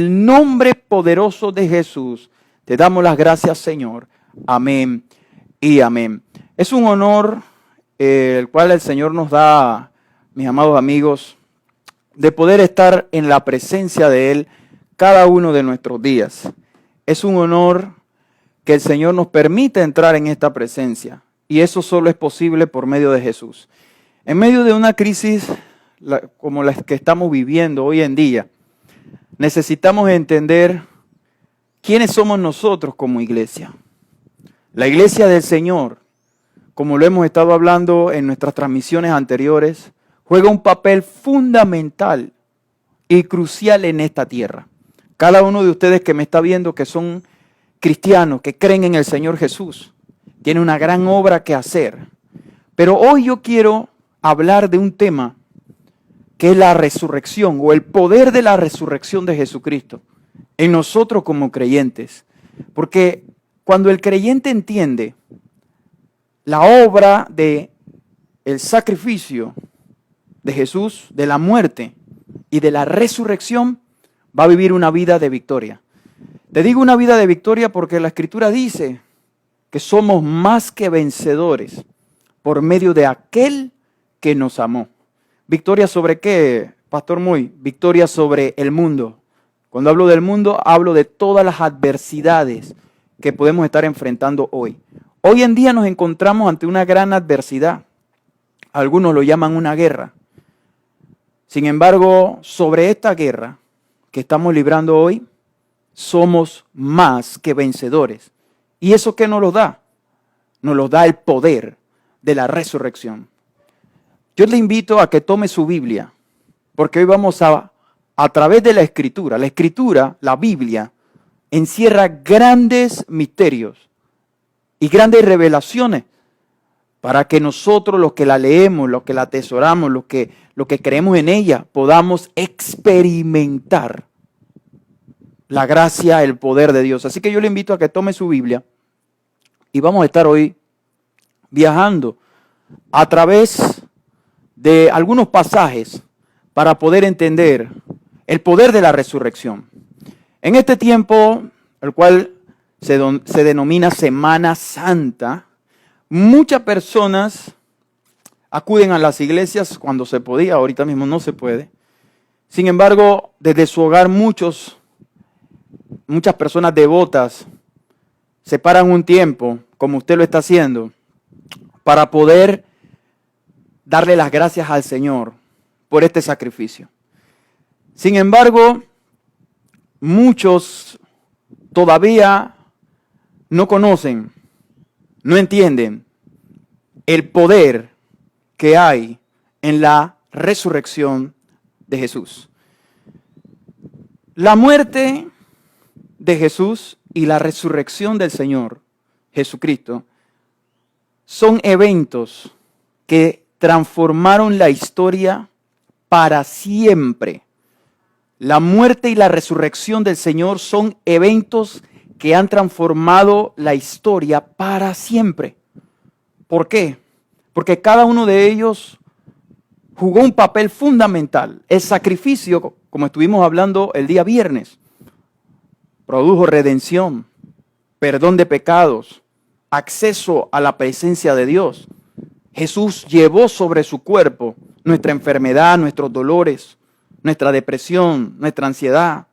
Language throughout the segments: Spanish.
En el nombre poderoso de Jesús, te damos las gracias, Señor. Amén y amén. Es un honor el cual el Señor nos da, mis amados amigos, de poder estar en la presencia de Él cada uno de nuestros días. Es un honor que el Señor nos permita entrar en esta presencia, y eso solo es posible por medio de Jesús. En medio de una crisis como la que estamos viviendo hoy en día, necesitamos entender quiénes somos nosotros como iglesia. La iglesia del Señor, como lo hemos estado hablando en nuestras transmisiones anteriores, juega un papel fundamental y crucial en esta tierra. Cada uno de ustedes que me está viendo, que son cristianos, que creen en el Señor Jesús, tiene una gran obra que hacer. Pero hoy yo quiero hablar de un tema que es la resurrección o el poder de la resurrección de Jesucristo en nosotros como creyentes. Porque cuando el creyente entiende la obra de el sacrificio de Jesús, de la muerte y de la resurrección, va a vivir una vida de victoria. Te digo una vida de victoria porque la Escritura dice que somos más que vencedores por medio de aquel que nos amó. ¿Victoria sobre qué, Pastor Muy? Victoria sobre el mundo. Cuando hablo del mundo, hablo de todas las adversidades que podemos estar enfrentando hoy. Hoy en día nos encontramos ante una gran adversidad. Algunos lo llaman una guerra. Sin embargo, sobre esta guerra que estamos librando hoy, somos más que vencedores. ¿Y eso qué nos lo da? Nos lo da el poder de la resurrección. Yo le invito a que tome su Biblia, porque hoy vamos a través de la Escritura. La Escritura, la Biblia, encierra grandes misterios y grandes revelaciones para que nosotros, los que la leemos, los que la atesoramos, los que creemos en ella, podamos experimentar la gracia, el poder de Dios. Así que yo le invito a que tome su Biblia y vamos a estar hoy viajando a través de algunos pasajes para poder entender el poder de la resurrección. En este tiempo, el cual se denomina Semana Santa, muchas personas acuden a las iglesias cuando se podía, ahorita mismo no se puede. Sin embargo, desde su hogar muchas personas devotas separan un tiempo, como usted lo está haciendo, para poder darle las gracias al Señor por este sacrificio. Sin embargo, muchos todavía no conocen, no entienden el poder que hay en la resurrección de Jesús. La muerte de Jesús y la resurrección del Señor Jesucristo son eventos que transformaron la historia para siempre. La muerte y la resurrección del Señor son eventos que han transformado la historia para siempre. ¿Por qué? Porque cada uno de ellos jugó un papel fundamental. El sacrificio, como estuvimos hablando el día viernes, produjo redención, perdón de pecados, acceso a la presencia de Dios. Jesús llevó sobre su cuerpo nuestra enfermedad, nuestros dolores, nuestra depresión, nuestra ansiedad.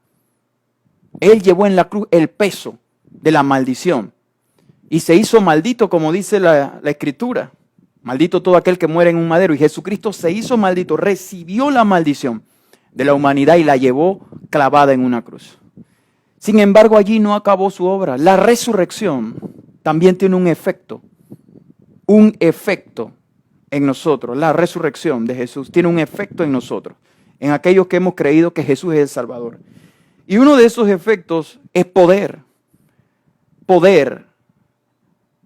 Él llevó en la cruz el peso de la maldición y se hizo maldito, como dice la Escritura. Maldito todo aquel que muere en un madero. Y Jesucristo se hizo maldito, recibió la maldición de la humanidad y la llevó clavada en una cruz. Sin embargo, allí no acabó su obra. La resurrección también tiene un efecto en nosotros. La resurrección de Jesús tiene un efecto en nosotros, en aquellos que hemos creído que Jesús es el Salvador. Y uno de esos efectos es poder. Poder.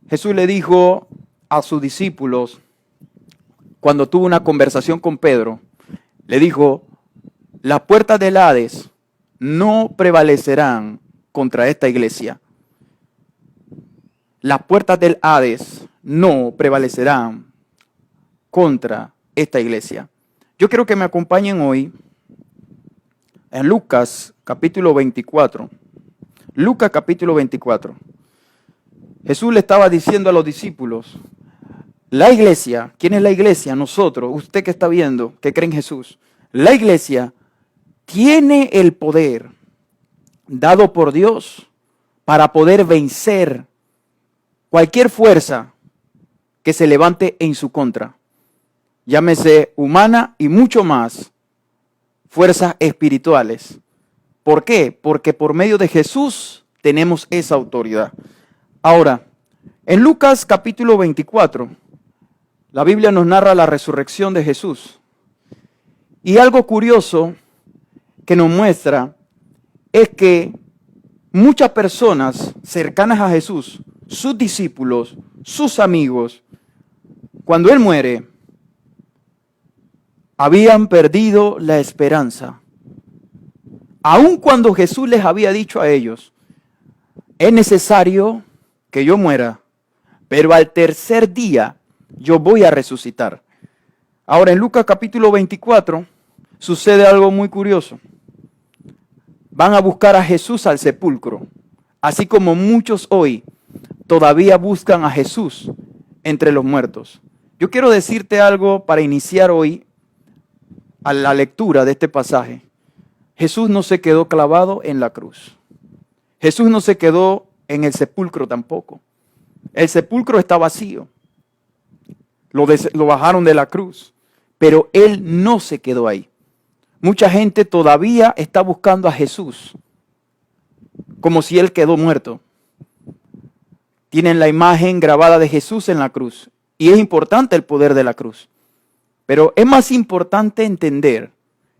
Jesús le dijo a sus discípulos, cuando tuvo una conversación con Pedro, le dijo, las puertas del Hades no prevalecerán contra esta iglesia. Las puertas del Hades no prevalecerán contra esta iglesia. Yo quiero que me acompañen hoy en Lucas capítulo 24. Lucas capítulo 24. Jesús le estaba diciendo a los discípulos, la iglesia, ¿quién es la iglesia? Nosotros, usted que está viendo, que cree en Jesús. La iglesia tiene el poder dado por Dios para poder vencer cualquier fuerza que se levante en su contra. Llámese humana y mucho más, fuerzas espirituales. ¿Por qué? Porque por medio de Jesús tenemos esa autoridad. Ahora, en Lucas capítulo 24, la Biblia nos narra la resurrección de Jesús. Y algo curioso que nos muestra es que muchas personas cercanas a Jesús, sus discípulos, sus amigos, cuando Él muere, habían perdido la esperanza. Aun cuando Jesús les había dicho a ellos, es necesario que yo muera, pero al tercer día yo voy a resucitar. Ahora en Lucas capítulo 24 sucede algo muy curioso. Van a buscar a Jesús al sepulcro, así como muchos hoy todavía buscan a Jesús entre los muertos. Yo quiero decirte algo para iniciar hoy a la lectura de este pasaje. Jesús no se quedó clavado en la cruz. Jesús no se quedó en el sepulcro tampoco. El sepulcro está vacío. Lo bajaron de la cruz, pero Él no se quedó ahí. Mucha gente todavía está buscando a Jesús como si Él quedó muerto. Tienen la imagen grabada de Jesús en la cruz y es importante el poder de la cruz. Pero es más importante entender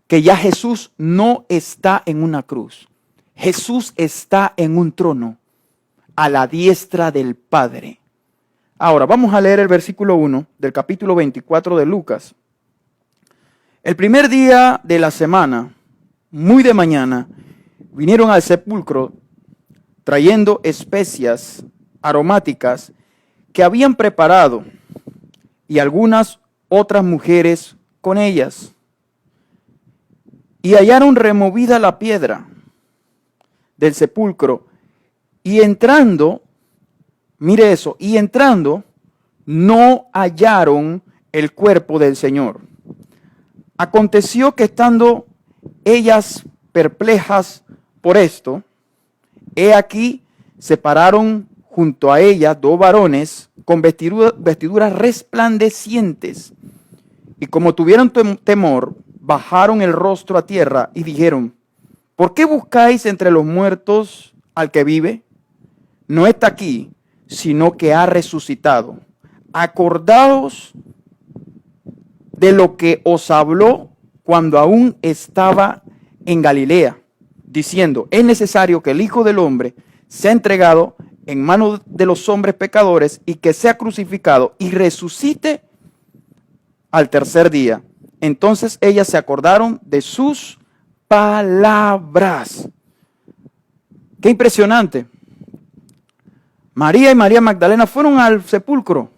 que ya Jesús no está en una cruz. Jesús está en un trono a la diestra del Padre. Ahora, vamos a leer el versículo 1 del capítulo 24 de Lucas. El primer día de la semana, muy de mañana, vinieron al sepulcro trayendo especias aromáticas que habían preparado y algunas otras mujeres con ellas. Y hallaron removida la piedra del sepulcro y entrando, mire eso, y entrando no hallaron el cuerpo del Señor. Aconteció que estando ellas perplejas por esto, he aquí se pararon junto a ellas dos varones con vestiduras resplandecientes, y como tuvieron temor, bajaron el rostro a tierra y dijeron, ¿por qué buscáis entre los muertos al que vive? No está aquí, sino que ha resucitado. Acordaos de lo que os habló cuando aún estaba en Galilea, diciendo, es necesario que el Hijo del Hombre sea entregado en manos de los hombres pecadores y que sea crucificado y resucite al tercer día. Entonces ellas se acordaron de sus palabras. Qué impresionante. María y María Magdalena fueron al sepulcro.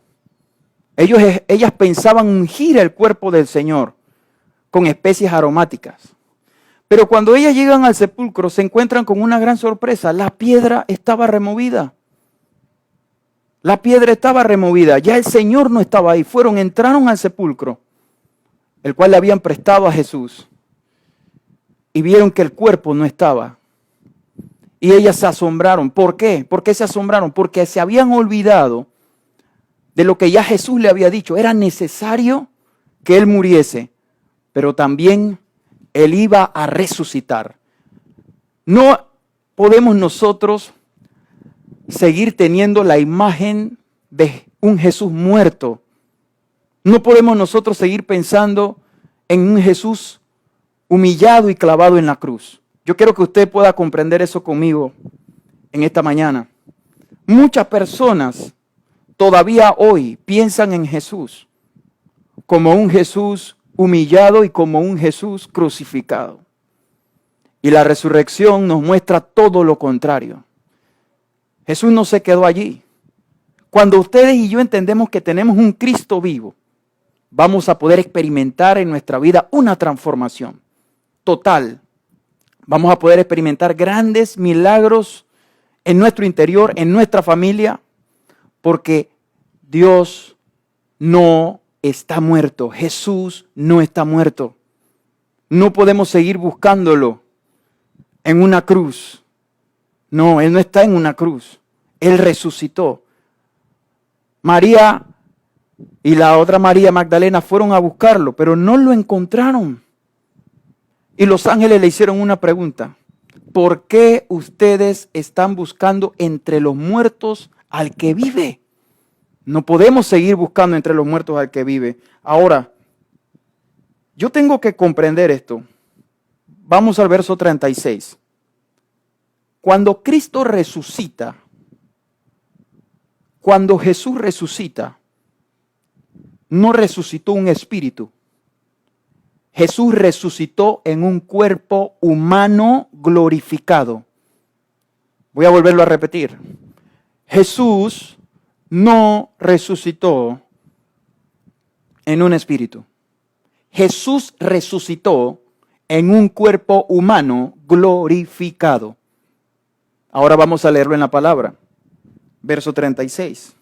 Ellas pensaban ungir el cuerpo del Señor con especias aromáticas. Pero cuando ellas llegan al sepulcro se encuentran con una gran sorpresa. La piedra estaba removida. La piedra estaba removida. Ya el Señor no estaba ahí. Entraron al sepulcro, el cual le habían prestado a Jesús, y vieron que el cuerpo no estaba. Y ellas se asombraron. ¿Por qué? ¿Por qué se asombraron? Porque se habían olvidado de lo que ya Jesús le había dicho. Era necesario que Él muriese, pero también Él iba a resucitar. No podemos nosotros seguir teniendo la imagen de un Jesús muerto. No podemos nosotros seguir pensando en un Jesús humillado y clavado en la cruz. Yo quiero que usted pueda comprender eso conmigo en esta mañana. Muchas personas todavía hoy piensan en Jesús como un Jesús humillado y como un Jesús crucificado. Y la resurrección nos muestra todo lo contrario. Jesús no se quedó allí. Cuando ustedes y yo entendemos que tenemos un Cristo vivo, vamos a poder experimentar en nuestra vida una transformación total. Vamos a poder experimentar grandes milagros en nuestro interior, en nuestra familia, porque Dios no está muerto. Jesús no está muerto. No podemos seguir buscándolo en una cruz. No, Él no está en una cruz. Él resucitó. María y la otra María Magdalena fueron a buscarlo, pero no lo encontraron. Y los ángeles le hicieron una pregunta. ¿Por qué ustedes están buscando entre los muertos al que vive? No podemos seguir buscando entre los muertos al que vive. Ahora, yo tengo que comprender esto. Vamos al verso 36. Cuando Cristo resucita, cuando Jesús resucita, no resucitó un espíritu. Jesús resucitó en un cuerpo humano glorificado. Voy a volverlo a repetir. Jesús no resucitó en un espíritu. Jesús resucitó en un cuerpo humano glorificado. Ahora vamos a leerlo en la palabra. Verso 36.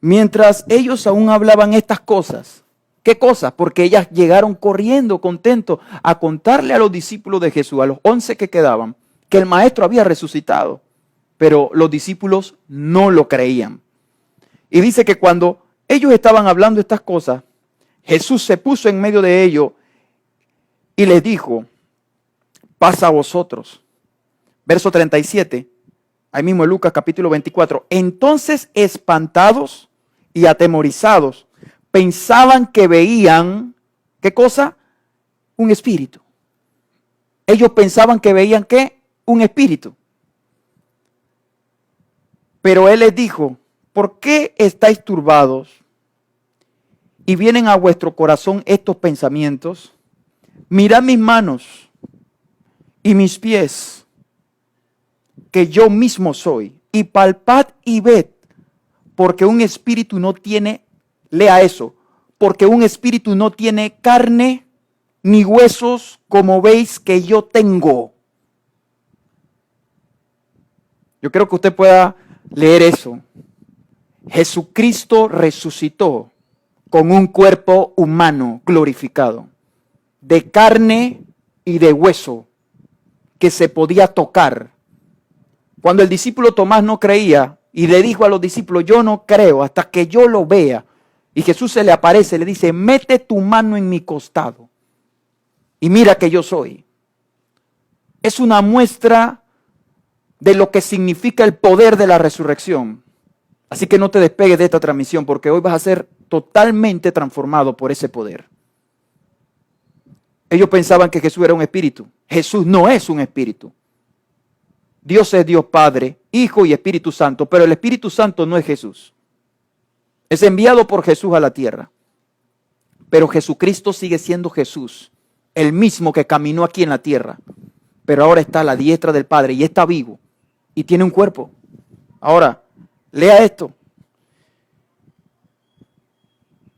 Mientras ellos aún hablaban estas cosas, ¿qué cosas? Porque ellas llegaron corriendo, contentos, a contarle a los discípulos de Jesús, a los 11 que quedaban, que el Maestro había resucitado. Pero los discípulos no lo creían. Y dice que cuando ellos estaban hablando estas cosas, Jesús se puso en medio de ellos y les dijo, pasa a vosotros. Verso 37, ahí mismo en Lucas capítulo 24. Entonces espantados y atemorizados, pensaban que veían, ¿qué cosa? Un espíritu. Ellos pensaban que veían, ¿qué? Un espíritu. Pero Él les dijo, ¿por qué estáis turbados y vienen a vuestro corazón estos pensamientos? Mirad mis manos y mis pies, que yo mismo soy, y palpad y ved, porque un espíritu no tiene, lea eso, porque un espíritu no tiene carne ni huesos como veis que yo tengo. Yo creo que usted pueda leer eso. Jesucristo resucitó con un cuerpo humano glorificado, de carne y de hueso, que se podía tocar. Cuando el discípulo Tomás no creía y le dijo a los discípulos, yo no creo hasta que yo lo vea, y Jesús se le aparece, le dice, mete tu mano en mi costado y mira que yo soy. Es una muestra de lo que significa el poder de la resurrección. Así que no te despegues de esta transmisión, porque hoy vas a ser totalmente transformado por ese poder. Ellos pensaban que Jesús era un espíritu. Jesús no es un espíritu. Dios es Dios Padre, Hijo y Espíritu Santo, pero el Espíritu Santo no es Jesús. Es enviado por Jesús a la tierra. Pero Jesucristo sigue siendo Jesús, el mismo que caminó aquí en la tierra, pero ahora está a la diestra del Padre y está vivo y tiene un cuerpo. Ahora, lea esto.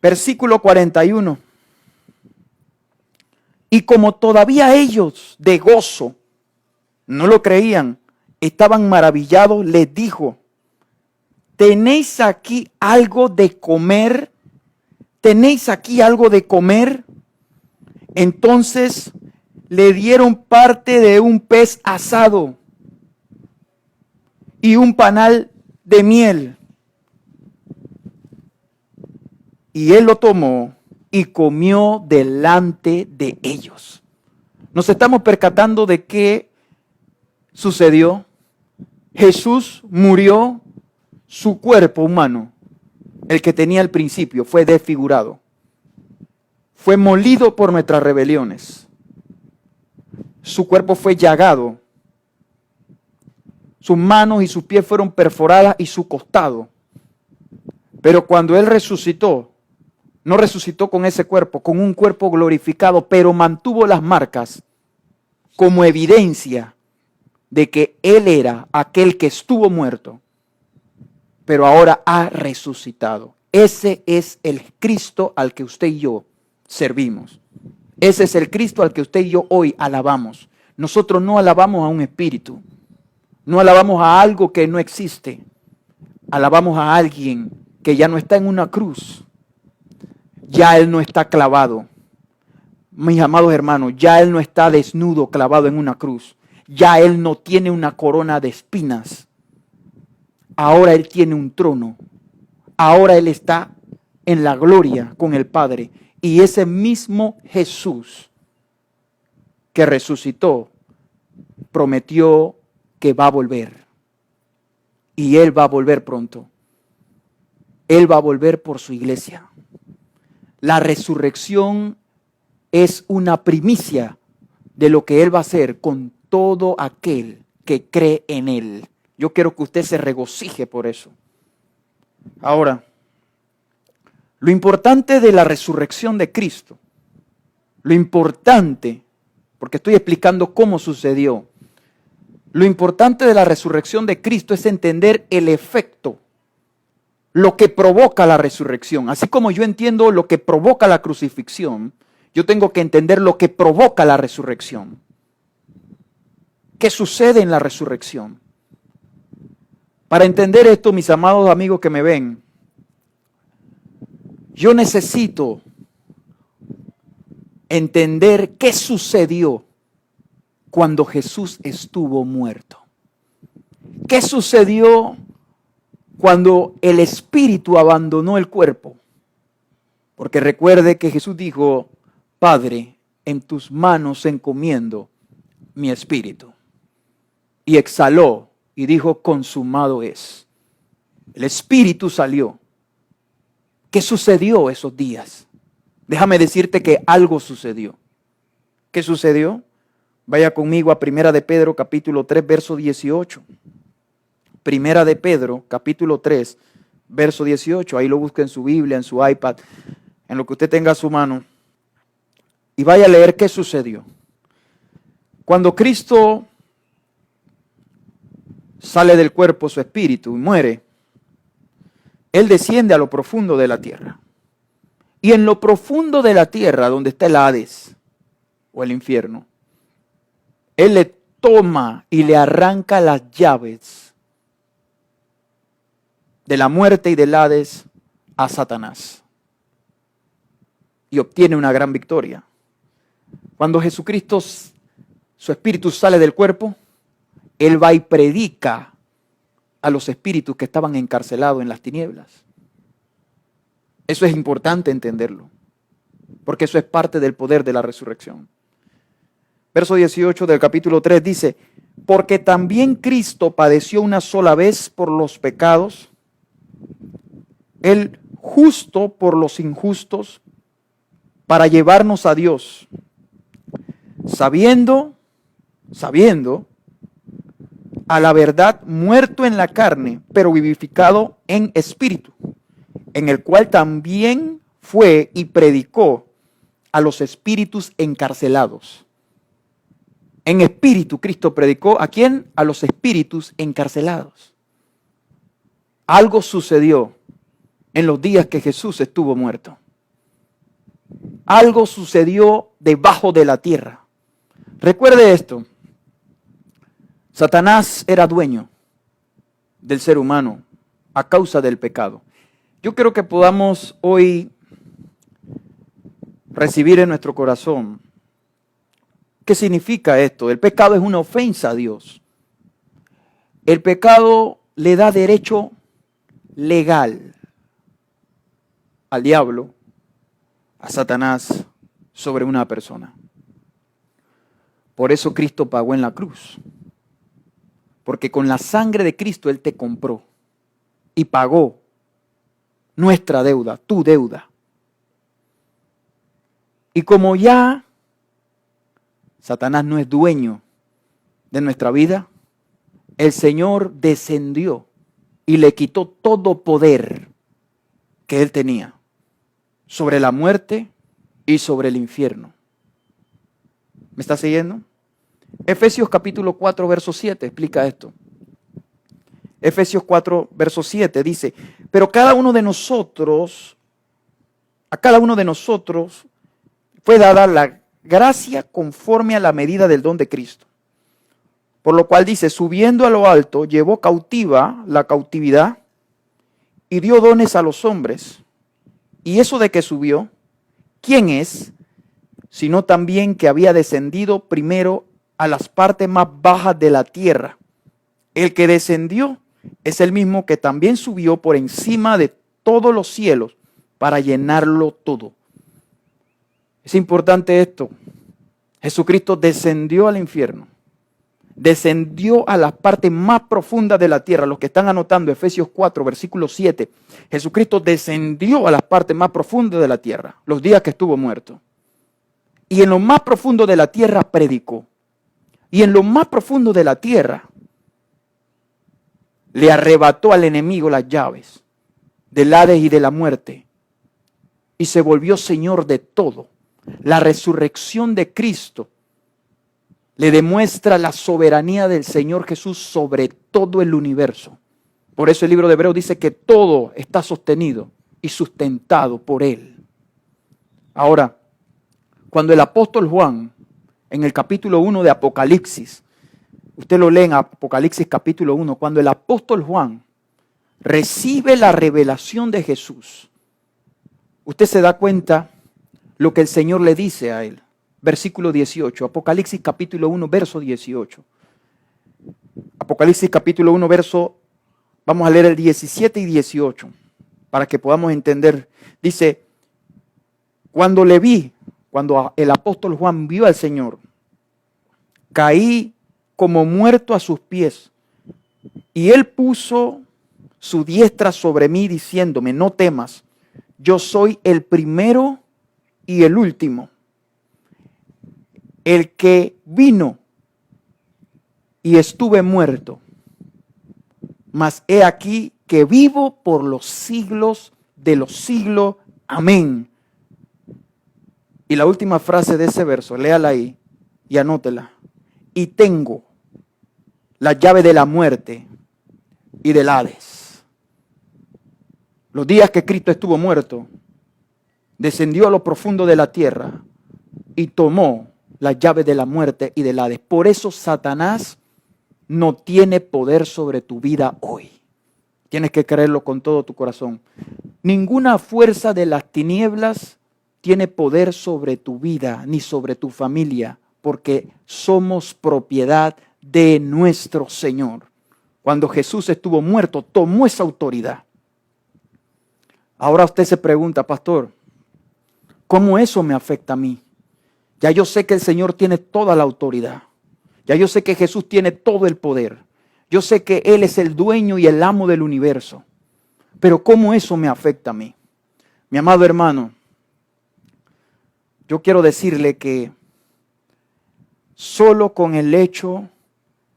Versículo 41. Y como todavía ellos de gozo no lo creían, estaban maravillados, les dijo, ¿tenéis aquí algo de comer? ¿Tenéis aquí algo de comer? Entonces le dieron parte de un pez asado y un panal de miel. Y él lo tomó y comió delante de ellos. Nos estamos percatando de qué sucedió. Jesús murió, su cuerpo humano, el que tenía al principio, fue desfigurado. Fue molido por nuestras rebeliones. Su cuerpo fue llagado. Sus manos y sus pies fueron perforadas y su costado. Pero cuando Él resucitó, no resucitó con ese cuerpo, con un cuerpo glorificado, pero mantuvo las marcas como evidencia de que Él era aquel que estuvo muerto, pero ahora ha resucitado. Ese es el Cristo al que usted y yo servimos. Ese es el Cristo al que usted y yo hoy alabamos. Nosotros no alabamos a un espíritu, no alabamos a algo que no existe, alabamos a alguien que ya no está en una cruz, ya Él no está clavado. Mis amados hermanos, ya Él no está desnudo, clavado en una cruz, ya Él no tiene una corona de espinas, ahora Él tiene un trono, ahora Él está en la gloria con el Padre, y ese mismo Jesús que resucitó, prometió que va a volver. Y Él va a volver pronto. Él va a volver por su iglesia. La resurrección es una primicia de lo que Él va a hacer con todo aquel que cree en Él. Yo quiero que usted se regocije por eso. Ahora, lo importante de la resurrección de Cristo, lo importante, porque estoy explicando cómo sucedió, lo importante de la resurrección de Cristo es entender el efecto, lo que provoca la resurrección. Así como yo entiendo lo que provoca la crucifixión, yo tengo que entender lo que provoca la resurrección. ¿Qué sucede en la resurrección? Para entender esto, mis amados amigos que me ven, yo necesito entender qué sucedió cuando Jesús estuvo muerto. ¿Qué sucedió cuando el espíritu abandonó el cuerpo? Porque recuerde que Jesús dijo, Padre, en tus manos encomiendo mi espíritu. Y exhaló y dijo, consumado es. El espíritu salió. ¿Qué sucedió esos días? Déjame decirte que algo sucedió. ¿Qué sucedió? Vaya conmigo a Primera de Pedro, capítulo 3, verso 18. Primera de Pedro, capítulo 3, verso 18. Ahí lo busca en su Biblia, en su iPad, en lo que usted tenga a su mano. Y vaya a leer qué sucedió. Cuando Cristo sale del cuerpo, su espíritu, y muere, Él desciende a lo profundo de la tierra. Y en lo profundo de la tierra, donde está el Hades, o el infierno, Él le toma y le arranca las llaves de la muerte y del Hades a Satanás. Y obtiene una gran victoria. Cuando Jesucristo, su espíritu sale del cuerpo, Él va y predica a los espíritus que estaban encarcelados en las tinieblas. Eso es importante entenderlo, porque eso es parte del poder de la resurrección. Verso 18 del capítulo 3 dice, porque también Cristo padeció una sola vez por los pecados, el justo por los injustos, para llevarnos a Dios, sabiendo a la verdad, muerto en la carne, pero vivificado en espíritu, en el cual también fue y predicó a los espíritus encarcelados. En espíritu Cristo predicó ¿a quién? A los espíritus encarcelados. Algo sucedió en los días que Jesús estuvo muerto. Algo sucedió debajo de la tierra. Recuerde esto. Satanás era dueño del ser humano a causa del pecado. Yo quiero que podamos hoy recibir en nuestro corazón qué significa esto. El pecado es una ofensa a Dios. El pecado le da derecho legal al diablo, a Satanás, sobre una persona. Por eso Cristo pagó en la cruz. Porque con la sangre de Cristo Él te compró y pagó nuestra deuda, tu deuda. Y como ya Satanás no es dueño de nuestra vida, el Señor descendió y le quitó todo poder que Él tenía sobre la muerte y sobre el infierno. ¿Me está siguiendo? Efesios capítulo 4, verso 7 explica esto. Efesios 4, verso 7 dice, pero a cada uno de nosotros fue dada la gracia conforme a la medida del don de Cristo. Por lo cual dice, subiendo a lo alto, llevó cautiva la cautividad y dio dones a los hombres. Y eso de que subió, ¿quién es? Sino también que había descendido primero a las partes más bajas de la tierra. El que descendió es el mismo que también subió por encima de todos los cielos para llenarlo todo. Es importante esto. Jesucristo descendió al infierno. Descendió a las partes más profundas de la tierra. Los que están anotando Efesios 4, versículo 7. Jesucristo descendió a las partes más profundas de la tierra, los días que estuvo muerto. Y en lo más profundo de la tierra predicó. Y en lo más profundo de la tierra le arrebató al enemigo las llaves del Hades y de la muerte. Y se volvió Señor de todo. La resurrección de Cristo le demuestra la soberanía del Señor Jesús sobre todo el universo. Por eso el libro de Hebreos dice que todo está sostenido y sustentado por Él. Ahora, cuando el apóstol Juan, en el capítulo 1 de Apocalipsis, usted lo lee en Apocalipsis capítulo 1, cuando el apóstol Juan recibe la revelación de Jesús, usted se da cuenta lo que el Señor le dice a él. Versículo 18, Apocalipsis capítulo 1, verso 18. Apocalipsis capítulo 1, vamos a leer el 17 y 18, para que podamos entender. Dice, cuando el apóstol Juan vio al Señor, caí como muerto a sus pies, y él puso su diestra sobre mí, diciéndome, no temas, yo soy el primero y el último, el que vino y estuve muerto, mas he aquí que vivo por los siglos de los siglos. Amén. Y la última frase de ese verso, léala ahí y anótela. Y tengo la llave de la muerte y del Hades. Los días que Cristo estuvo muerto, descendió a lo profundo de la tierra y tomó la llave de la muerte y del Hades. Por eso Satanás no tiene poder sobre tu vida hoy. Tienes que creerlo con todo tu corazón. Ninguna fuerza de las tinieblas tiene poder sobre tu vida ni sobre tu familia, porque somos propiedad de nuestro Señor. Cuando Jesús estuvo muerto, tomó esa autoridad. Ahora usted se pregunta, pastor, ¿cómo eso me afecta a mí? Ya yo sé que el Señor tiene toda la autoridad. Ya yo sé que Jesús tiene todo el poder. Yo sé que Él es el dueño y el amo del universo. Pero ¿cómo eso me afecta a mí? Mi amado hermano, yo quiero decirle que solo con el hecho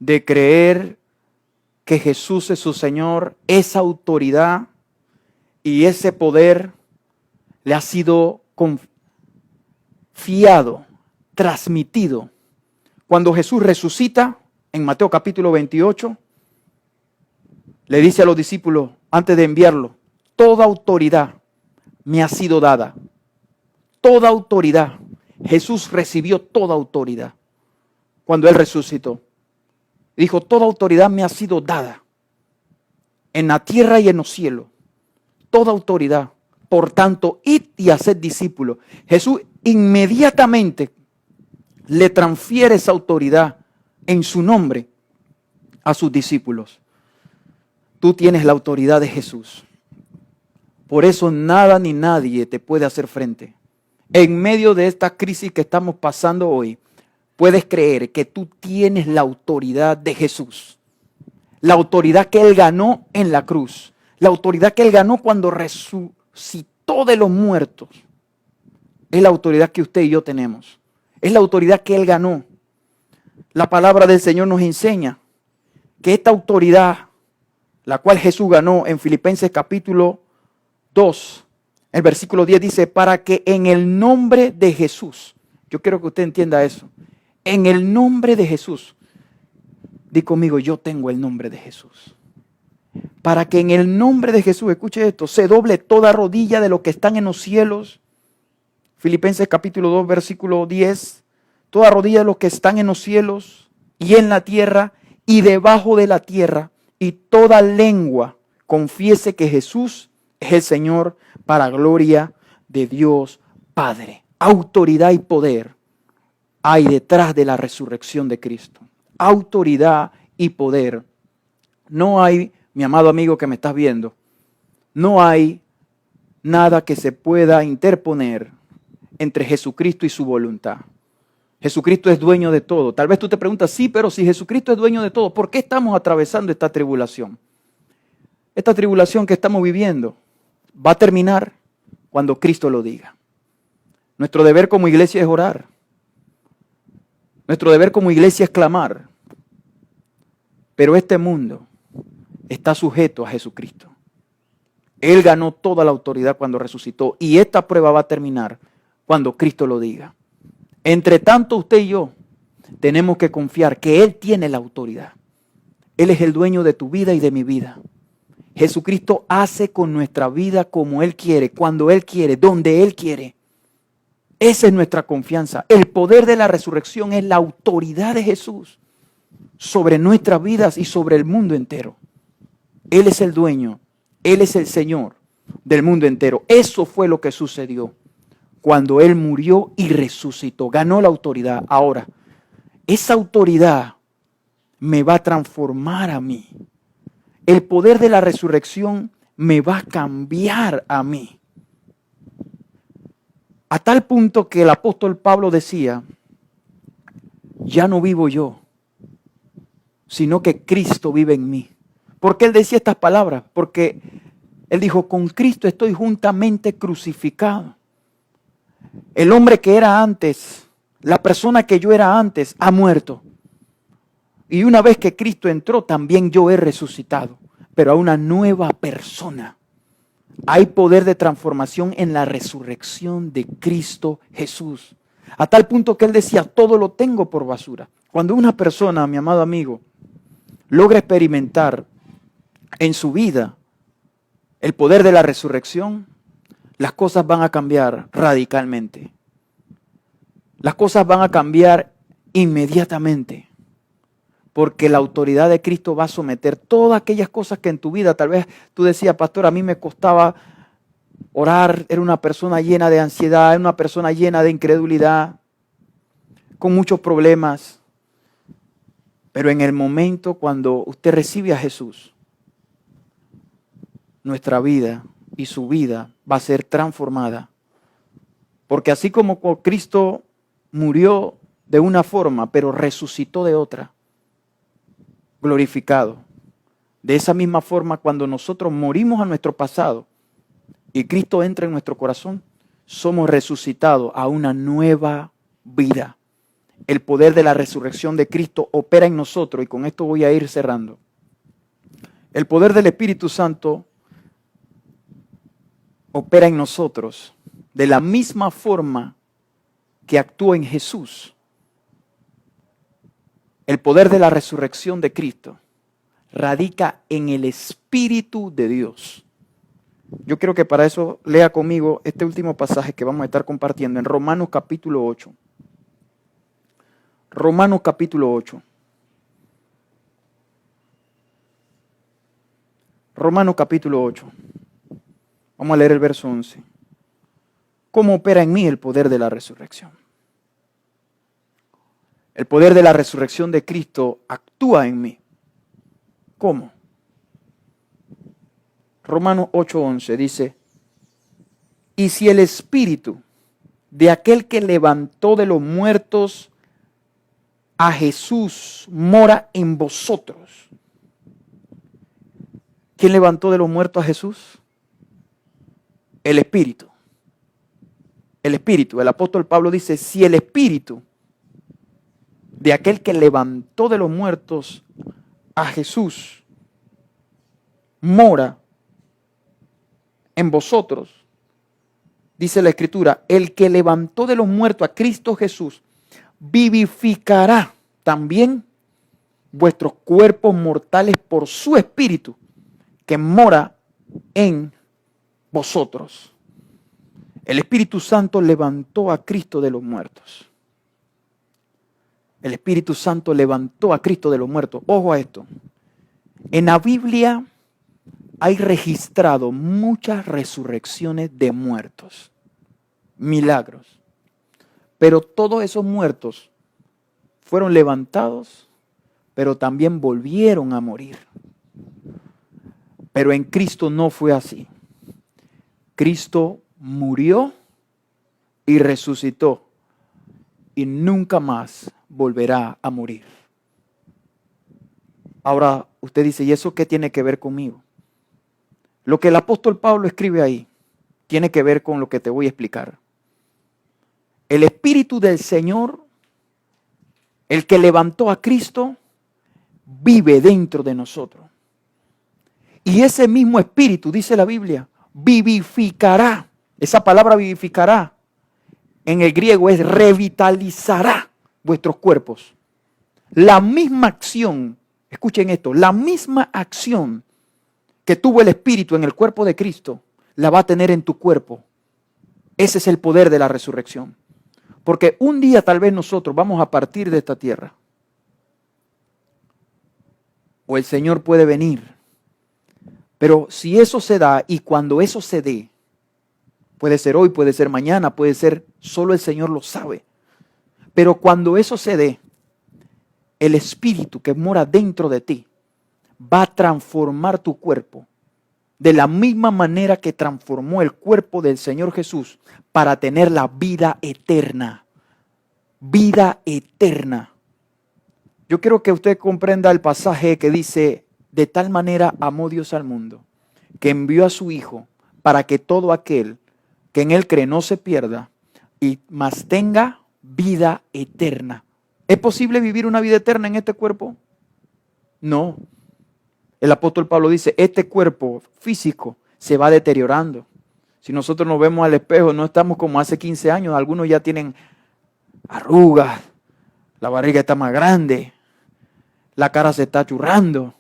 de creer que Jesús es su Señor, esa autoridad y ese poder le ha sido confiado, transmitido. Cuando Jesús resucita, en Mateo capítulo 28, le dice a los discípulos, antes de enviarlo, toda autoridad me ha sido dada. Toda autoridad. Jesús recibió toda autoridad cuando Él resucitó. Dijo, toda autoridad me ha sido dada en la tierra y en los cielos. Toda autoridad. Por tanto, id y haced discípulos. Jesús inmediatamente le transfiere esa autoridad en su nombre a sus discípulos. Tú tienes la autoridad de Jesús. Por eso nada ni nadie te puede hacer frente. En medio de esta crisis que estamos pasando hoy, puedes creer que tú tienes la autoridad de Jesús. La autoridad que Él ganó en la cruz. La autoridad que Él ganó cuando resucitó de los muertos. Es la autoridad que usted y yo tenemos. Es la autoridad que Él ganó. La palabra del Señor nos enseña que esta autoridad, la cual Jesús ganó en Filipenses capítulo 2, el versículo 10 dice, para que en el nombre de Jesús, yo quiero que usted entienda eso, en el nombre de Jesús, di conmigo, yo tengo el nombre de Jesús. Para que en el nombre de Jesús, escuche esto, se doble toda rodilla de los que están en los cielos. Filipenses capítulo 2, versículo 10, toda rodilla de los que están en los cielos y en la tierra y debajo de la tierra, y toda lengua confiese que Jesús es el Señor, para gloria de Dios Padre. Autoridad y poder hay detrás de la resurrección de Cristo. Autoridad y poder. No hay, mi amado amigo que me estás viendo, no hay nada que se pueda interponer entre Jesucristo y su voluntad. Jesucristo es dueño de todo. Tal vez tú te preguntas, sí, pero si Jesucristo es dueño de todo, ¿por qué estamos atravesando esta tribulación? Esta tribulación que estamos viviendo va a terminar cuando Cristo lo diga. Nuestro deber como iglesia es orar. Nuestro deber como iglesia es clamar. Pero este mundo está sujeto a Jesucristo. Él ganó toda la autoridad cuando resucitó y esta prueba va a terminar cuando Cristo lo diga. Entre tanto, usted y yo tenemos que confiar que Él tiene la autoridad. Él es el dueño de tu vida y de mi vida. Jesucristo hace con nuestra vida como Él quiere, cuando Él quiere, donde Él quiere. Esa es nuestra confianza. El poder de la resurrección es la autoridad de Jesús sobre nuestras vidas y sobre el mundo entero. Él es el dueño, Él es el Señor del mundo entero. Eso fue lo que sucedió cuando Él murió y resucitó. Ganó la autoridad. Ahora, esa autoridad me va a transformar a mí. El poder de la resurrección me va a cambiar a mí. A tal punto que el apóstol Pablo decía, ya no vivo yo, sino que Cristo vive en mí. ¿Por qué él decía estas palabras? Porque él dijo, con Cristo estoy juntamente crucificado. El hombre que era antes, la persona que yo era antes, ha muerto. Y una vez que Cristo entró, también yo he resucitado, pero a una nueva persona. Hay poder de transformación en la resurrección de Cristo Jesús. A tal punto que él decía, todo lo tengo por basura. Cuando una persona, mi amado amigo, logra experimentar en su vida el poder de la resurrección, las cosas van a cambiar radicalmente. Las cosas van a cambiar inmediatamente. Porque la autoridad de Cristo va a someter todas aquellas cosas que en tu vida, tal vez tú decías, pastor, a mí me costaba orar, era una persona llena de ansiedad, era una persona llena de incredulidad, con muchos problemas. Pero en el momento cuando usted recibe a Jesús, nuestra vida y su vida va a ser transformada. Porque así como Cristo murió de una forma, pero resucitó de otra, glorificado. De esa misma forma, cuando nosotros morimos a nuestro pasado y Cristo entra en nuestro corazón, somos resucitados a una nueva vida. El poder de la resurrección de Cristo opera en nosotros y con esto voy a ir cerrando. El poder del Espíritu Santo opera en nosotros de la misma forma que actuó en Jesús. El poder de la resurrección de Cristo radica en el Espíritu de Dios. Yo quiero que para eso lea conmigo este último pasaje que vamos a estar compartiendo en Romanos capítulo 8. Romanos capítulo 8. Romanos capítulo 8. Vamos a leer el verso 11. ¿Cómo opera en mí el poder de la resurrección? El poder de la resurrección de Cristo actúa en mí. ¿Cómo? Romanos 8:11 dice, y si el Espíritu de aquel que levantó de los muertos a Jesús mora en vosotros. ¿Quién levantó de los muertos a Jesús? El Espíritu. El Espíritu. El apóstol Pablo dice, si el Espíritu de aquel que levantó de los muertos a Jesús mora en vosotros, dice la Escritura, el que levantó de los muertos a Cristo Jesús vivificará también vuestros cuerpos mortales por su Espíritu que mora en vosotros. El Espíritu Santo levantó a Cristo de los muertos. El Espíritu Santo levantó a Cristo de los muertos. Ojo a esto. En la Biblia hay registrado muchas resurrecciones de muertos, milagros. Pero todos esos muertos fueron levantados, pero también volvieron a morir. Pero en Cristo no fue así. Cristo murió y resucitó y nunca más volverá a morir. Ahora usted dice, ¿y eso qué tiene que ver conmigo? Lo que el apóstol Pablo escribe ahí tiene que ver con lo que te voy a explicar. El Espíritu del Señor, el que levantó a Cristo, vive dentro de nosotros. Y ese mismo Espíritu, dice la Biblia, vivificará. Esa palabra vivificará en el griego es revitalizará vuestros cuerpos. La misma acción, escuchen esto, la misma acción que tuvo el Espíritu en el cuerpo de Cristo, la va a tener en tu cuerpo. Ese es el poder de la resurrección. Porque un día tal vez nosotros vamos a partir de esta tierra. O el Señor puede venir. Pero si eso se da y cuando eso se dé, puede ser hoy, puede ser mañana, puede ser, solo el Señor lo sabe. Pero cuando eso se dé, el Espíritu que mora dentro de ti va a transformar tu cuerpo de la misma manera que transformó el cuerpo del Señor Jesús para tener la vida eterna. Vida eterna. Yo quiero que usted comprenda el pasaje que dice, de tal manera amó Dios al mundo, que envió a su Hijo para que todo aquel que en Él cree no se pierda, y mas tenga vida eterna. ¿Es posible vivir una vida eterna en este cuerpo? No. El apóstol Pablo dice, este cuerpo físico se va deteriorando. Si nosotros nos vemos al espejo, no estamos como hace 15 años. Algunos ya tienen arrugas, la barriga está más grande, la cara se está churrando.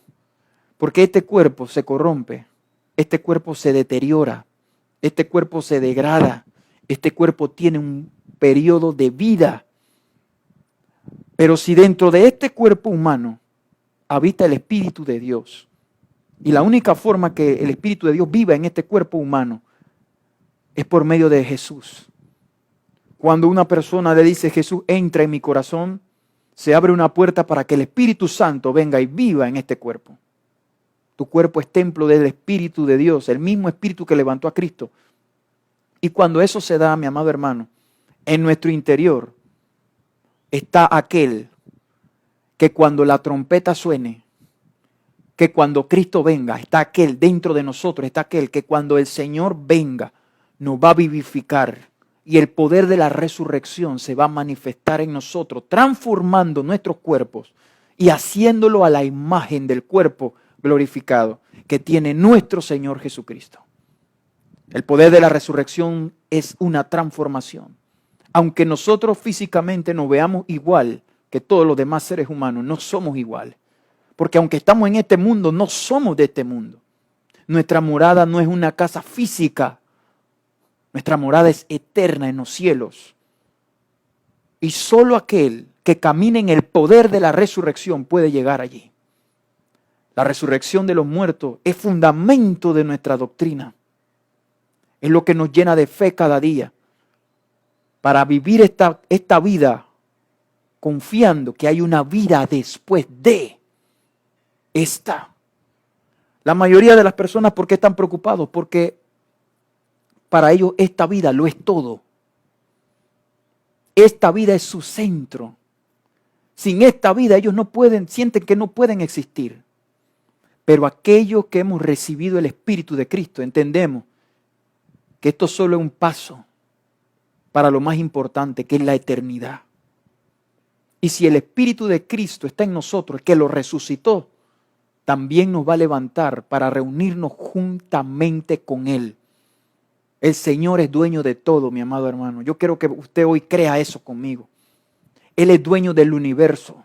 Porque este cuerpo se corrompe, este cuerpo se deteriora, este cuerpo se degrada, este cuerpo tiene un periodo de vida. Pero si dentro de este cuerpo humano habita el Espíritu de Dios, y la única forma que el Espíritu de Dios viva en este cuerpo humano es por medio de Jesús. Cuando una persona le dice, Jesús, entra en mi corazón, se abre una puerta para que el Espíritu Santo venga y viva en este cuerpo. Tu cuerpo es templo del Espíritu de Dios, el mismo Espíritu que levantó a Cristo. Y cuando eso se da, mi amado hermano, en nuestro interior está aquel que cuando la trompeta suene, que cuando Cristo venga, está aquel dentro de nosotros, está aquel que cuando el Señor venga, nos va a vivificar y el poder de la resurrección se va a manifestar en nosotros, transformando nuestros cuerpos y haciéndolo a la imagen del cuerpo glorificado que tiene nuestro Señor Jesucristo. El poder de la resurrección es una transformación. Aunque nosotros físicamente nos veamos igual que todos los demás seres humanos, no somos iguales. Porque aunque estamos en este mundo, no somos de este mundo. Nuestra morada no es una casa física. Nuestra morada es eterna en los cielos. Y solo aquel que camina en el poder de la resurrección puede llegar allí. La resurrección de los muertos es fundamento de nuestra doctrina. Es lo que nos llena de fe cada día para vivir esta vida confiando que hay una vida después de esta. La mayoría de las personas, ¿por qué están preocupados? Porque para ellos esta vida lo es todo. Esta vida es su centro. Sin esta vida ellos no pueden, sienten que no pueden existir. Pero aquellos que hemos recibido el Espíritu de Cristo, entendemos que esto solo es un paso para lo más importante, que es la eternidad. Y si el Espíritu de Cristo está en nosotros, que lo resucitó, también nos va a levantar para reunirnos juntamente con Él. El Señor es dueño de todo, mi amado hermano. Yo quiero que usted hoy crea eso conmigo. Él es dueño del universo.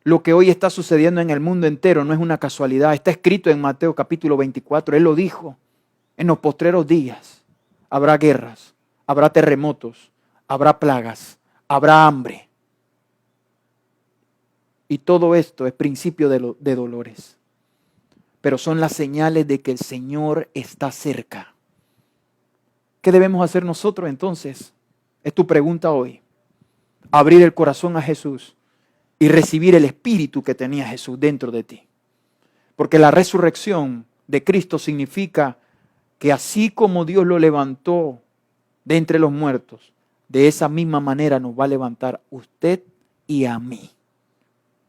Lo que hoy está sucediendo en el mundo entero no es una casualidad. Está escrito en Mateo capítulo 24. Él lo dijo. En los postreros días habrá guerras, habrá terremotos, habrá plagas, habrá hambre. Y todo esto es principio de dolores. Pero son las señales de que el Señor está cerca. ¿Qué debemos hacer nosotros entonces? Es tu pregunta hoy. Abrir el corazón a Jesús y recibir el espíritu que tenía Jesús dentro de ti. Porque la resurrección de Cristo significa que así como Dios lo levantó de entre los muertos, de esa misma manera nos va a levantar usted y a mí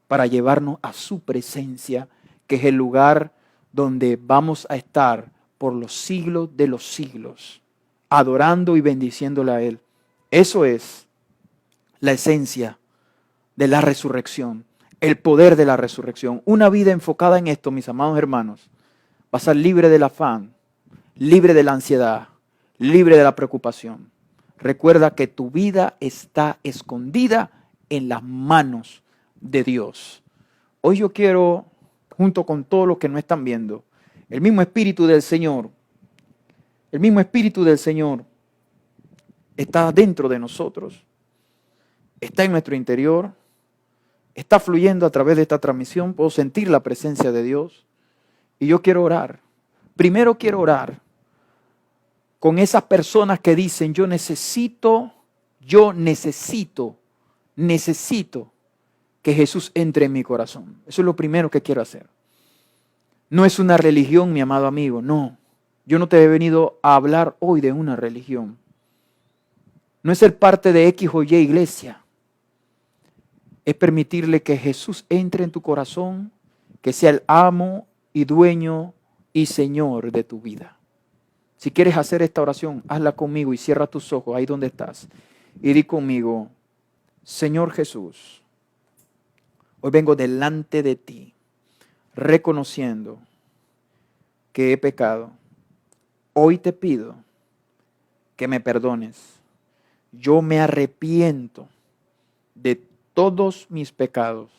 para llevarnos a su presencia, que es el lugar donde vamos a estar por los siglos de los siglos, adorando y bendiciéndole a Él. Eso es la esencia de la resurrección, el poder de la resurrección. Una vida enfocada en esto, mis amados hermanos, va a ser libre del afán, libre de la ansiedad, libre de la preocupación. Recuerda que tu vida está escondida en las manos de Dios. Hoy yo quiero, junto con todos los que no están viendo, el mismo Espíritu del Señor está dentro de nosotros, está en nuestro interior, está fluyendo a través de esta transmisión. Puedo sentir la presencia de Dios y yo quiero orar. Primero quiero orar con esas personas que dicen: yo necesito que Jesús entre en mi corazón. Eso es lo primero que quiero hacer. No es una religión, mi amado amigo, no. Yo no te he venido a hablar hoy de una religión. No es ser parte de X o Y iglesia. Es permitirle que Jesús entre en tu corazón, que sea el amo y dueño y Señor de tu vida. Si quieres hacer esta oración, hazla conmigo y cierra tus ojos ahí donde estás. Y di conmigo: Señor Jesús, hoy vengo delante de ti, reconociendo que he pecado. Hoy te pido que me perdones. Yo me arrepiento de todos mis pecados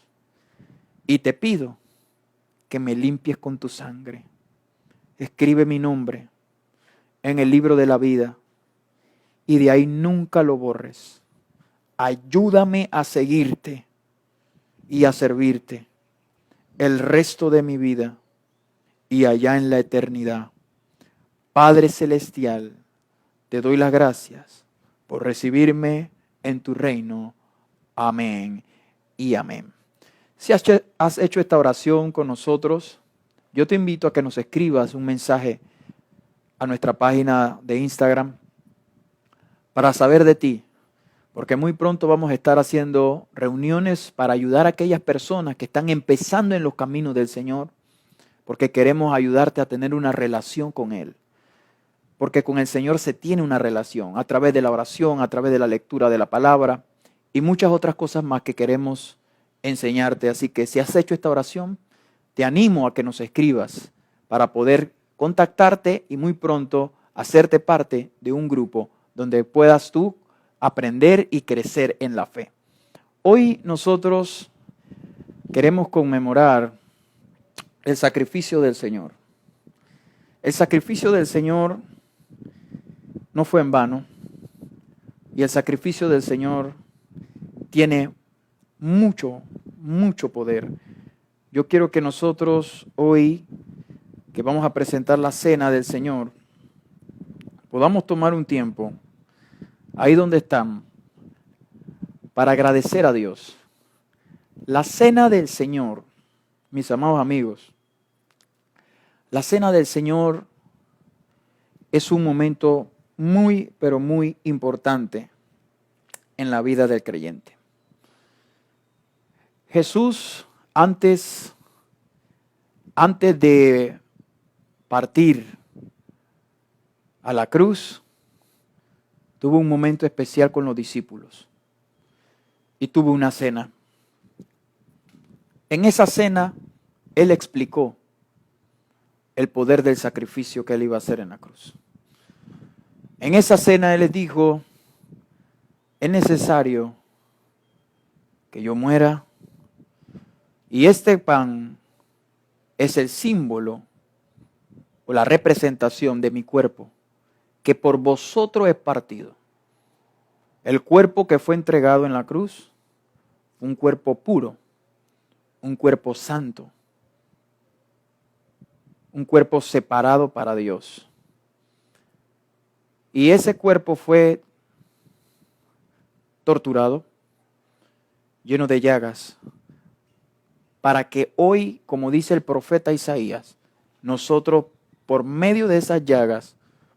y te pido que me limpies con tu sangre. Escribe mi nombre en el libro de la vida y de ahí nunca lo borres. Ayúdame a seguirte y a servirte el resto de mi vida y allá en la eternidad. Padre Celestial, te doy las gracias por recibirme en tu reino. Amén y amén. Si has hecho esta oración con nosotros, yo te invito a que nos escribas un mensaje a nuestra página de Instagram para saber de ti, porque muy pronto vamos a estar haciendo reuniones para ayudar a aquellas personas que están empezando en los caminos del Señor, porque queremos ayudarte a tener una relación con Él. Porque con el Señor se tiene una relación a través de la oración, a través de la lectura de la palabra y muchas otras cosas más que queremos enseñarte. Así que si has hecho esta oración, te animo a que nos escribas para poder contactarte y muy pronto hacerte parte de un grupo donde puedas tú aprender y crecer en la fe. Hoy nosotros queremos conmemorar el sacrificio del Señor. El sacrificio del Señor no fue en vano y el sacrificio del Señor tiene mucho poder. Yo quiero que nosotros hoy, que vamos a presentar la cena del Señor, podamos tomar un tiempo ahí donde estamos para agradecer a Dios. La cena del Señor, mis amados amigos, la cena del Señor es un momento muy, pero muy importante en la vida del creyente. Jesús, antes de partir a la cruz, tuvo un momento especial con los discípulos y tuvo una cena. En esa cena, Él explicó el poder del sacrificio que Él iba a hacer en la cruz. En esa cena Él les dijo: es necesario que yo muera y este pan es el símbolo o la representación de mi cuerpo que por vosotros es partido. El cuerpo que fue entregado en la cruz, un cuerpo puro, un cuerpo santo, un cuerpo separado para Dios. Y ese cuerpo fue torturado, lleno de llagas, para que hoy, como dice el profeta Isaías, nosotros por medio de esas llagas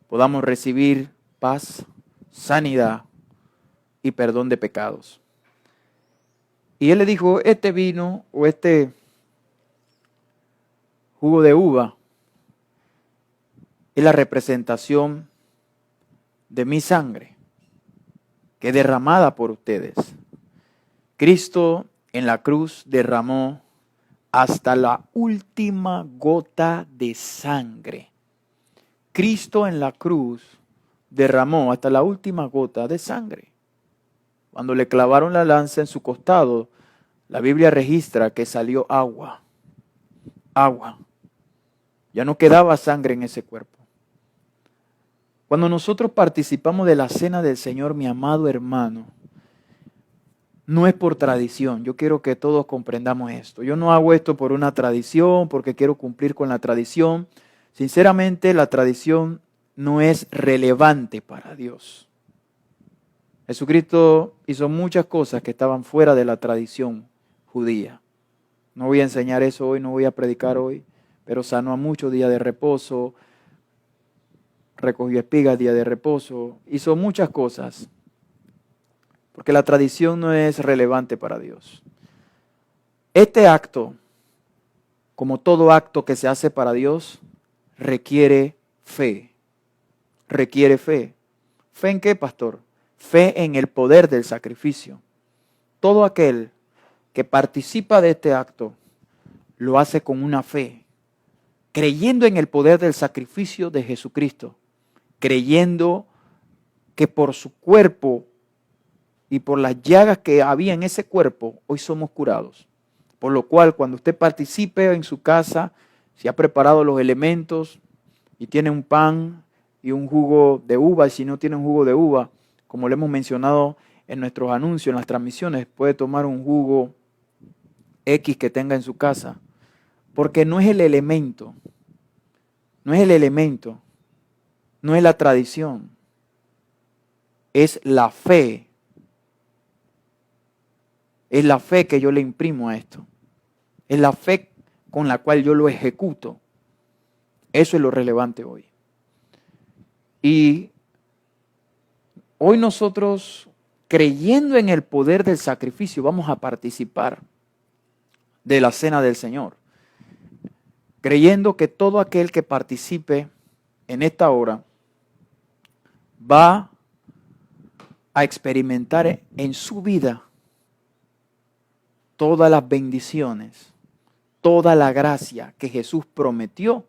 podamos recibir paz, sanidad y perdón de pecados. Y él le dijo, este vino o este jugo de uva es la representación de mi sangre, que es derramada por ustedes. Cristo en la cruz derramó hasta la última gota de sangre. Cristo en la cruz derramó hasta la última gota de sangre. Cuando le clavaron la lanza en su costado, la Biblia registra que salió agua. Agua. Ya no quedaba sangre en ese cuerpo. Cuando nosotros participamos de la cena del Señor, mi amado hermano, no es por tradición. Yo quiero que todos comprendamos esto. Yo no hago esto por una tradición, porque quiero cumplir con la tradición. Sinceramente, la tradición no es relevante para Dios. Jesucristo hizo muchas cosas que estaban fuera de la tradición judía. No voy a enseñar eso hoy, no voy a predicar hoy, pero sanó a muchos días de reposo, recogió espigas día de reposo, hizo muchas cosas, porque la tradición no es relevante para Dios. Este acto, como todo acto que se hace para Dios, requiere fe. Requiere fe. ¿Fe en qué, pastor? Fe en el poder del sacrificio. Todo aquel que participa de este acto lo hace con una fe, creyendo en el poder del sacrificio de Jesucristo, creyendo que por su cuerpo y por las llagas que había en ese cuerpo, hoy somos curados. Por lo cual, cuando usted participe en su casa, si ha preparado los elementos y tiene un pan y un jugo de uva, y si no tiene un jugo de uva, como le hemos mencionado en nuestros anuncios, en las transmisiones, puede tomar un jugo X que tenga en su casa, porque no es el elemento, no es el elemento, no es la tradición, es la fe. Es la fe que yo le imprimo a esto. Es la fe con la cual yo lo ejecuto. Eso es lo relevante hoy. Y hoy nosotros, creyendo en el poder del sacrificio, vamos a participar de la cena del Señor. Creyendo que todo aquel que participe en esta hora va a experimentar en su vida todas las bendiciones, toda la gracia que Jesús prometió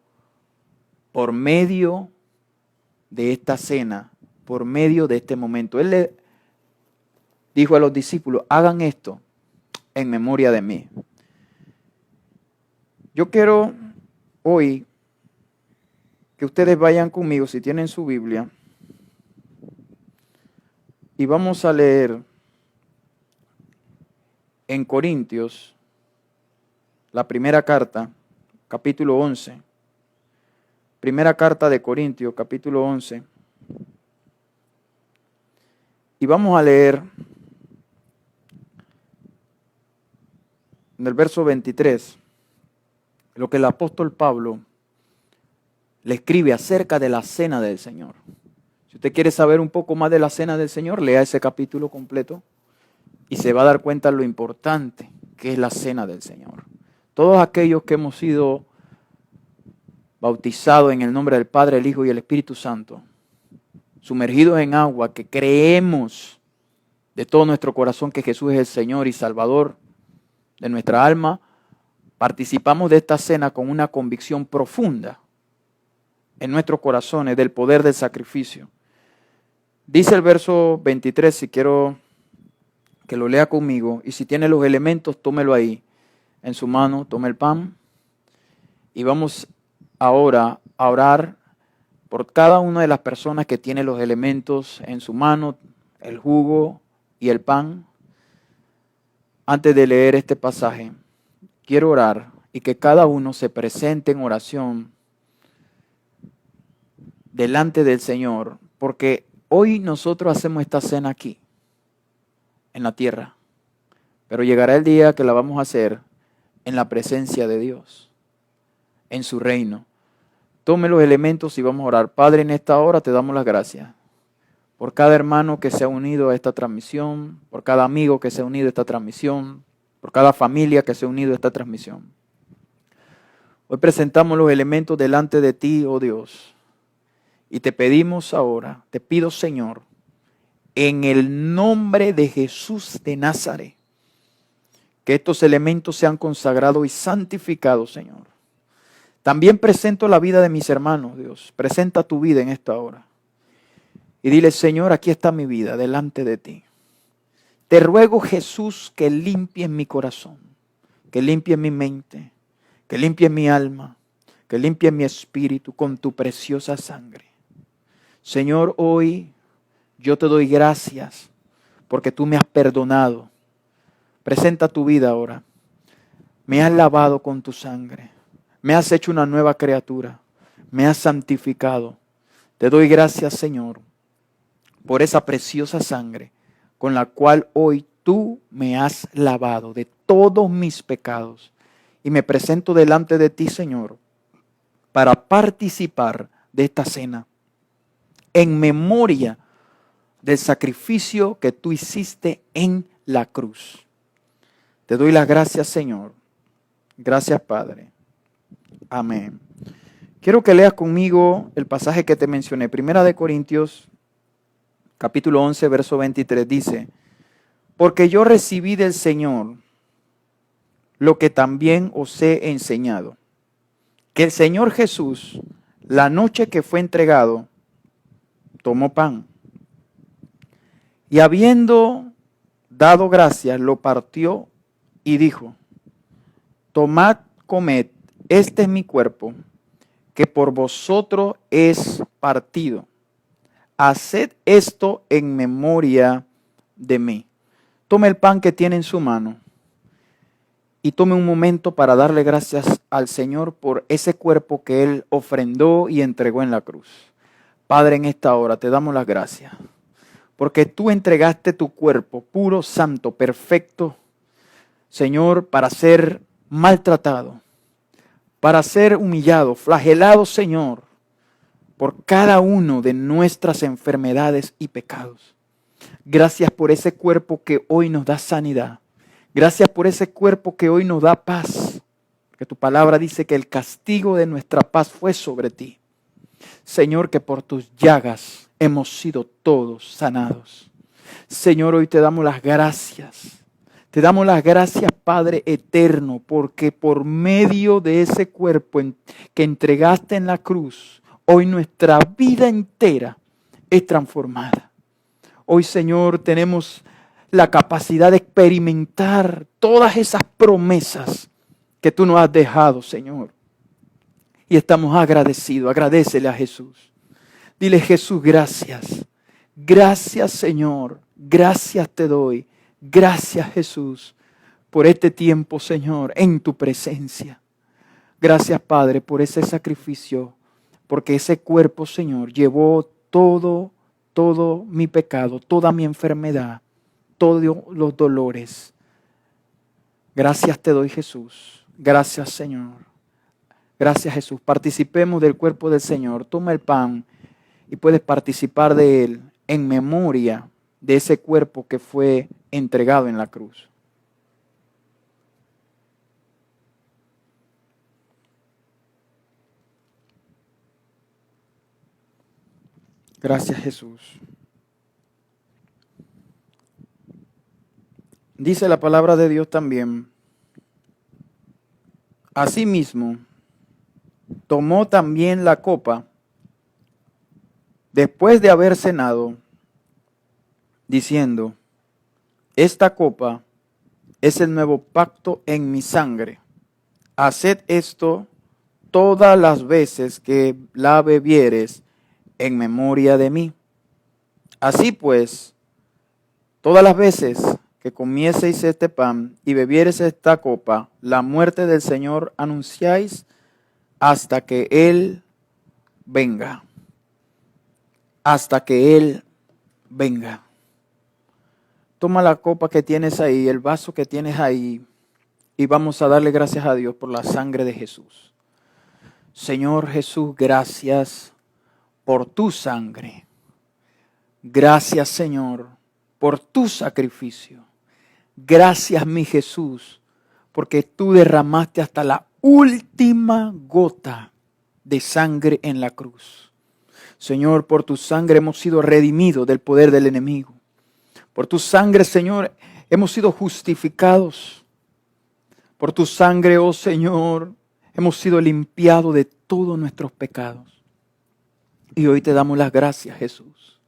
por medio de esta cena, por medio de este momento. Él le dijo a los discípulos, hagan esto en memoria de mí. Yo quiero hoy que ustedes vayan conmigo, si tienen su Biblia, y vamos a leer en Corintios, la primera carta, capítulo 11. Primera carta de Corintios, capítulo 11. Y vamos a leer en el verso 23 lo que el apóstol Pablo le escribe acerca de la cena del Señor. Si usted quiere saber un poco más de la cena del Señor, lea ese capítulo completo y se va a dar cuenta de lo importante que es la cena del Señor. Todos aquellos que hemos sido bautizados en el nombre del Padre, el Hijo y el Espíritu Santo, sumergidos en agua, que creemos de todo nuestro corazón que Jesús es el Señor y Salvador de nuestra alma, participamos de esta cena con una convicción profunda en nuestros corazones del poder del sacrificio. Dice el verso 23, si quiero que lo lea conmigo, y si tiene los elementos, tómelo ahí en su mano, tome el pan, y vamos ahora a orar por cada una de las personas que tiene los elementos en su mano, el jugo y el pan, antes de leer este pasaje. quiero orar y que cada uno se presente en oración delante del Señor, porque hoy nosotros hacemos esta cena aquí, en la tierra, pero llegará el día que la vamos a hacer en la presencia de Dios, en su reino. Tome los elementos y vamos a orar. Padre, en esta hora te damos las gracias por cada hermano que se ha unido a esta transmisión, por cada amigo que se ha unido a esta transmisión, por cada familia que se ha unido a esta transmisión. Hoy presentamos los elementos delante de ti, oh Dios, y te pedimos ahora, te pido Señor, en el nombre de Jesús de Nazaret, que estos elementos sean consagrados y santificados, Señor. También presento la vida de mis hermanos, Dios. Presenta tu vida en esta hora. Y dile, Señor, aquí está mi vida delante de ti. Te ruego, Jesús, que limpies mi corazón, que limpies mi mente, que limpies mi alma, que limpies mi espíritu con tu preciosa sangre. Señor, hoy yo te doy gracias porque tú me has perdonado. Presenta tu vida ahora. Me has lavado con tu sangre. Me has hecho una nueva criatura. Me has santificado. Te doy gracias, Señor, por esa preciosa sangre con la cual hoy tú me has lavado de todos mis pecados. Y me presento delante de ti, Señor, para participar de esta cena en memoria del sacrificio que tú hiciste en la cruz. Te doy las gracias, Señor. Gracias, Padre. Amén. Quiero que leas conmigo el pasaje que te mencioné. Primera de Corintios, capítulo 11, verso 23, dice: porque yo recibí del Señor lo que también os he enseñado, que el Señor Jesús, la noche que fue entregado, tomó pan, y habiendo dado gracias, lo partió y dijo: tomad, comed, este es mi cuerpo, que por vosotros es partido. Haced esto en memoria de mí. Tome el pan que tiene en su mano y tome un momento para darle gracias al Señor por ese cuerpo que Él ofrendó y entregó en la cruz. Padre, en esta hora te damos las gracias, porque tú entregaste tu cuerpo puro, santo, perfecto, Señor, para ser maltratado, para ser humillado, flagelado, Señor, por cada uno de nuestras enfermedades y pecados. Gracias por ese cuerpo que hoy nos da sanidad. Gracias por ese cuerpo que hoy nos da paz, porque tu palabra dice que el castigo de nuestra paz fue sobre ti. Señor, que por tus llagas hemos sido todos sanados. Señor, hoy te damos las gracias. Te damos las gracias, Padre eterno, porque por medio de ese cuerpo que entregaste en la cruz, hoy nuestra vida entera es transformada. Hoy, Señor, tenemos la capacidad de experimentar todas esas promesas que tú nos has dejado, Señor. Y estamos agradecidos. Agradécele a Jesús. Dile: Jesús, gracias. Gracias, Señor. Gracias te doy. Gracias, Jesús, por este tiempo, Señor, en tu presencia. Gracias, Padre, por ese sacrificio, porque ese cuerpo, Señor, llevó todo mi pecado, toda mi enfermedad, todos los dolores. Gracias te doy, Jesús. Gracias, Señor. Gracias, Jesús. Participemos del cuerpo del Señor. Toma el pan y puedes participar de él en memoria de ese cuerpo que fue entregado en la cruz. Gracias, Jesús. Dice la palabra de Dios también: asimismo, tomó también la copa después de haber cenado, diciendo: esta copa es el nuevo pacto en mi sangre. Haced esto todas las veces que la bebieres en memoria de mí. Así pues, todas las veces que comieseis este pan y bebiereis esta copa, la muerte del Señor anunciáis hasta que Él venga. Hasta que Él venga. Toma la copa que tienes ahí, el vaso que tienes ahí, y vamos a darle gracias a Dios por la sangre de Jesús. Señor Jesús, gracias por tu sangre. Gracias, Señor, por tu sacrificio. Gracias, mi Jesús, porque tú derramaste hasta la última gota de sangre en la cruz. Señor, por tu sangre hemos sido redimidos del poder del enemigo. Por tu sangre, Señor, hemos sido justificados. Por tu sangre, oh Señor, hemos sido limpiados de todos nuestros pecados. Y hoy te damos las gracias, Jesús,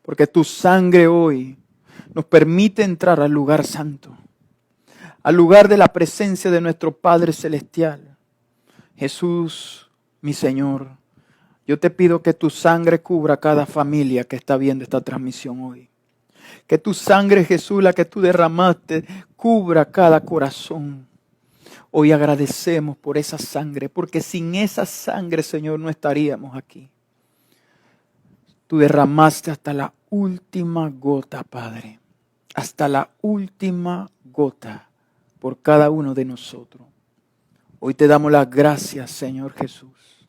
porque tu sangre hoy nos permite entrar al lugar santo, al lugar de la presencia de nuestro Padre Celestial. Jesús, mi Señor, yo te pido que tu sangre cubra a cada familia que está viendo esta transmisión hoy. Que tu sangre, Jesús, la que tú derramaste, cubra cada corazón. Hoy agradecemos por esa sangre, porque sin esa sangre, Señor, no estaríamos aquí. Tú derramaste hasta la última gota, Padre. Hasta la última gota por cada uno de nosotros. Hoy te damos las gracias, Señor Jesús,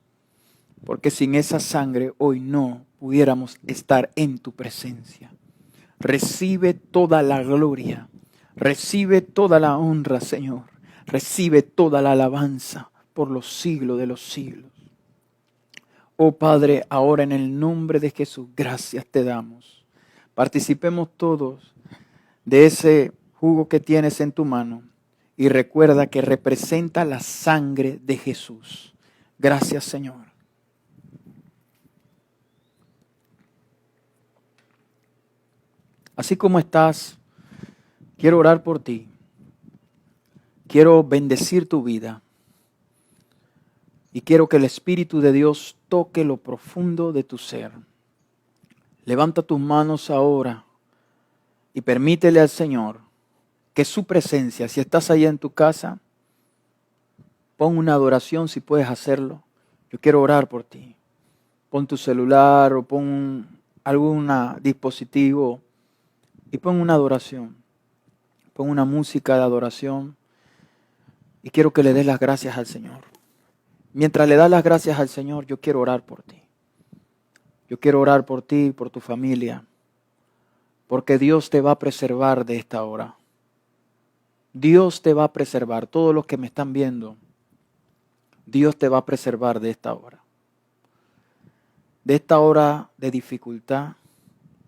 porque sin esa sangre hoy no pudiéramos estar en tu presencia. Recibe toda la gloria, recibe toda la honra, Señor. Recibe toda la alabanza por los siglos de los siglos. Oh Padre, ahora en el nombre de Jesús, gracias te damos. Participemos todos de ese jugo que tienes en tu mano y recuerda que representa la sangre de Jesús. Gracias, Señor. Así como estás, quiero orar por ti. Quiero bendecir tu vida. Y quiero que el Espíritu de Dios toque lo profundo de tu ser. Levanta tus manos ahora y permítele al Señor que su presencia, si estás allá en tu casa, pon una adoración si puedes hacerlo. Yo quiero orar por ti. Pon tu celular o pon algún dispositivo y pon una adoración. Pon una música de adoración y quiero que le des las gracias al Señor. Mientras le das las gracias al Señor, yo quiero orar por ti. Yo quiero orar por ti y por tu familia, porque Dios te va a preservar de esta hora. Dios te va a preservar. Todos los que me están viendo, Dios te va a preservar de esta hora. De esta hora de dificultad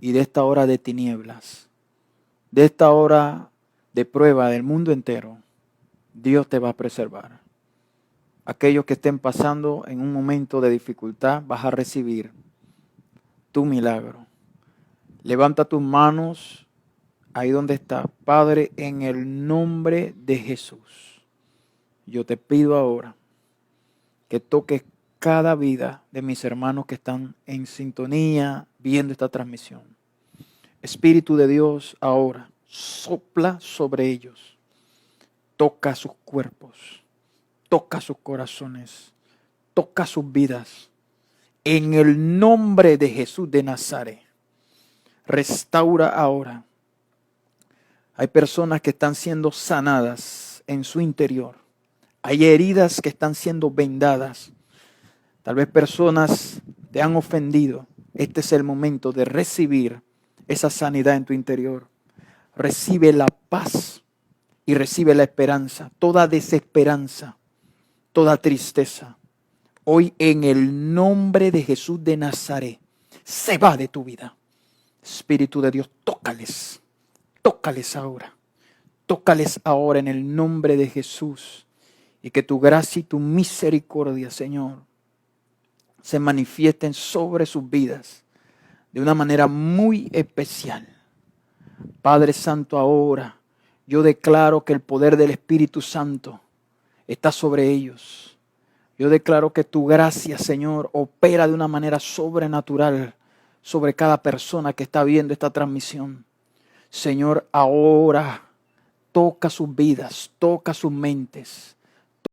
y de esta hora de tinieblas. De esta hora de prueba del mundo entero, Dios te va a preservar. Aquellos que estén pasando en un momento de dificultad, vas a recibir tu milagro. Levanta tus manos ahí donde estás. Padre, en el nombre de Jesús, yo te pido ahora que toques cada vida de mis hermanos que están en sintonía viendo esta transmisión. Espíritu de Dios, ahora sopla sobre ellos. Toca sus cuerpos. Toca sus corazones, toca sus vidas. En el nombre de Jesús de Nazaret, restaura ahora. Hay personas que están siendo sanadas en su interior. Hay heridas que están siendo vendadas. Tal vez personas te han ofendido. Este es el momento de recibir esa sanidad en tu interior. Recibe la paz y recibe la esperanza. Toda desesperanza, toda tristeza, hoy en el nombre de Jesús de Nazaret, se va de tu vida. Espíritu de Dios, tócales, tócales ahora en el nombre de Jesús. Y que tu gracia y tu misericordia, Señor, se manifiesten sobre sus vidas de una manera muy especial. Padre Santo, ahora yo declaro que el poder del Espíritu Santo está sobre ellos. Yo declaro que tu gracia, Señor, opera de una manera sobrenatural sobre cada persona que está viendo esta transmisión. Señor, ahora toca sus vidas, toca sus mentes.